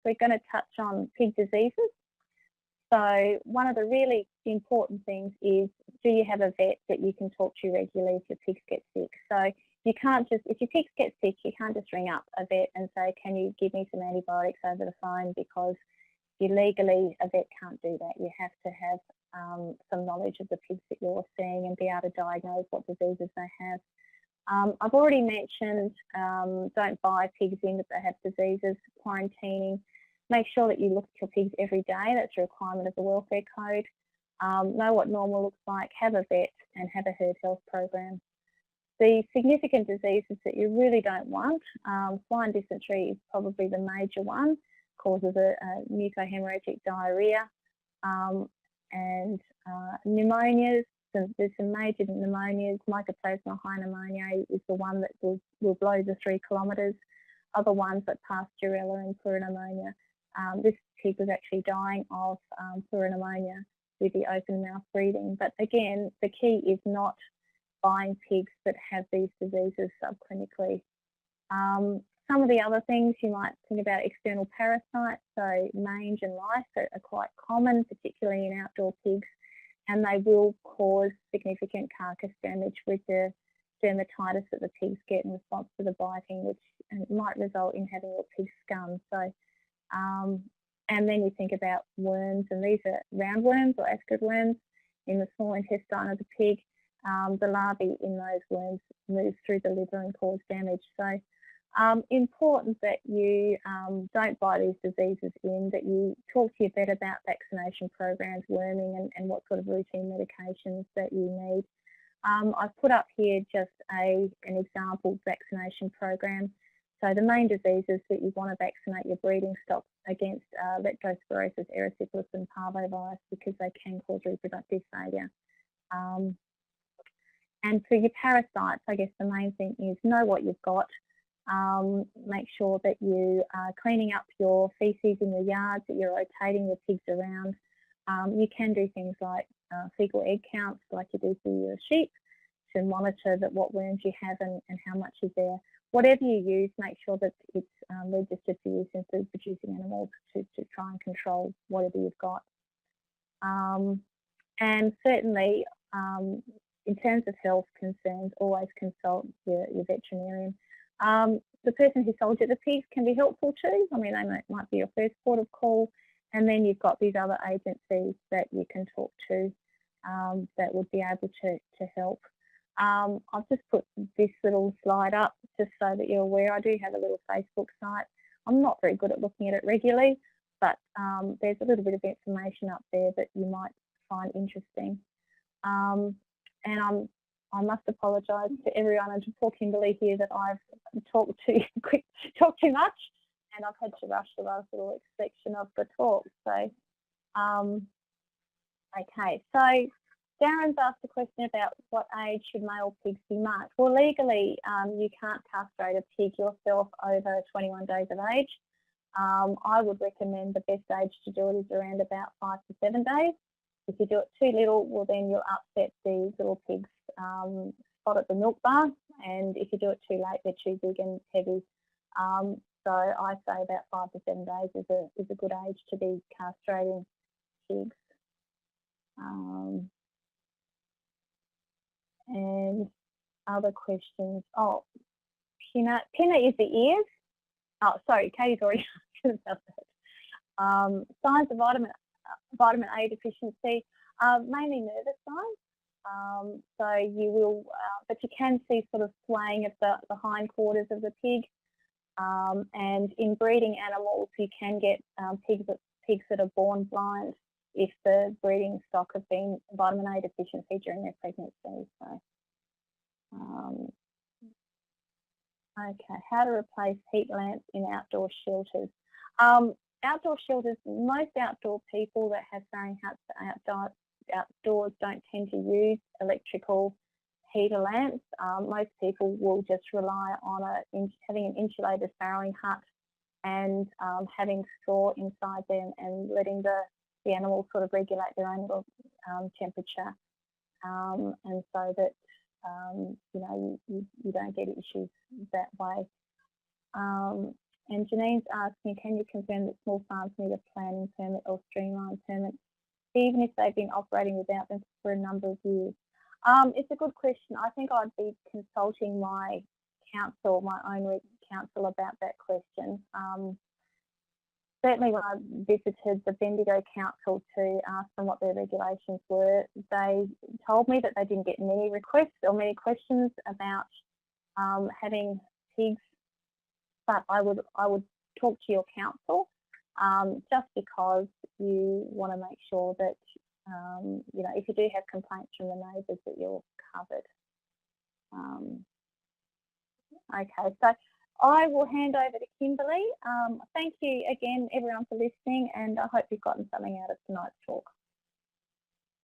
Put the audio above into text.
we're going to touch on pig diseases. So one of the really important things is, do you have a vet that you can talk to regularly if your pigs get sick? So you can't just, if your pigs get sick, you can't just ring up a vet and say, can you give me some antibiotics over the phone, because legally a vet can't do that. You have to have some knowledge of the pigs that you're seeing and be able to diagnose what diseases they have. I've already mentioned don't buy pigs in if they have diseases, quarantining. Make sure that you look at your pigs every day. That's a requirement of the welfare code. Know what normal looks like, have a vet and have a herd health program. The significant diseases that you really don't want, swine dysentery is probably the major one, causes a mucohemorrhagic diarrhea, and pneumonias. So there's some major pneumonias. Mycoplasma high pneumonia is the one that will blow the 3 kilometres. Other ones like Pasteurella and pleuropneumonia. This pig was actually dying of pleuropneumonia with the open mouth breathing. But again, the key is not buying pigs that have these diseases subclinically. Some of the other things you might think about, external parasites, so mange and lice are quite common, particularly in outdoor pigs, and they will cause significant carcass damage with the dermatitis that the pigs get in response to the biting, which might result in having your pig scum. So, and then you think about worms, and these are roundworms or ascid worms in the small intestine of the pig. The larvae in those worms move through the liver and cause damage. So important that you don't buy these diseases in, that you talk to your vet about vaccination programs, worming, and what sort of routine medications that you need. I've put up here just an example vaccination program. So the main diseases that you want to vaccinate your breeding stock against are leptospirosis, erysipelas and parvovirus, because they can cause reproductive failure. And for your parasites, I guess the main thing is know what you've got. Make sure that you are cleaning up your feces in your yards, that you're rotating your pigs around. You can do things like fecal egg counts, like you do for your sheep, to monitor that what worms you have and how much is there. Whatever you use, make sure that it's registered for use in food producing animals to try and control whatever you've got. And certainly, in terms of health concerns, always consult your veterinarian. The person who sold you the pigs can be helpful too. I mean, they might be your first port of call, and then you've got these other agencies that you can talk to that would be able to help. I've just put this little slide up just so that you're aware. I do have a little Facebook site. I'm not very good at looking at it regularly, but there's a little bit of information up there that you might find interesting. And I must apologise to everyone and to poor Kimberly here that I've talked too much, and I've had to rush the last little section of the talk. So, okay, so Darren's asked a question about what age should male pigs be marked. Well, legally, you can't castrate a pig yourself over 21 days of age. I would recommend the best age to do it is around about 5 to 7 days. If you do it too little, well, then you'll upset these little pigs' spot at the milk bar, and if you do it too late, they're too big and heavy. So I say about 5 to 7 days is a good age to be castrating pigs. And other questions? Oh, Pinna is the ears. Oh, sorry, Katie's already asked about that. Signs of vitamin A deficiency, mainly nervous signs. So you will, but you can see sort of swaying of the hindquarters of the pig. And in breeding animals, you can get pigs that are born blind if the breeding stock have been vitamin A deficiency during their pregnancy. So, okay, how to replace heat lamps in outdoor shelters. Outdoor shelters, most outdoor people that have staying huts outdoors don't tend to use electrical heater lamps. Most people will just rely on having an insulated farrowing hut and having straw inside them and letting the animals sort of regulate their own little temperature, and so that you know, you don't get issues that way. And Janine's asking, can you confirm that small farms need a planning permit or streamlined permit, even if they've been operating without them for a number of years? It's a good question. I think I'd be consulting my council, my own council, about that question. Certainly when I visited the Bendigo Council to ask them what their regulations were, they told me that they didn't get many requests or many questions about having pigs, but I would talk to your council just because you want to make sure that you know, if you do have complaints from the neighbours, that you're covered. Okay, so I will hand over to Kimberly. Thank you again, everyone, for listening, and I hope you've gotten something out of tonight's talk.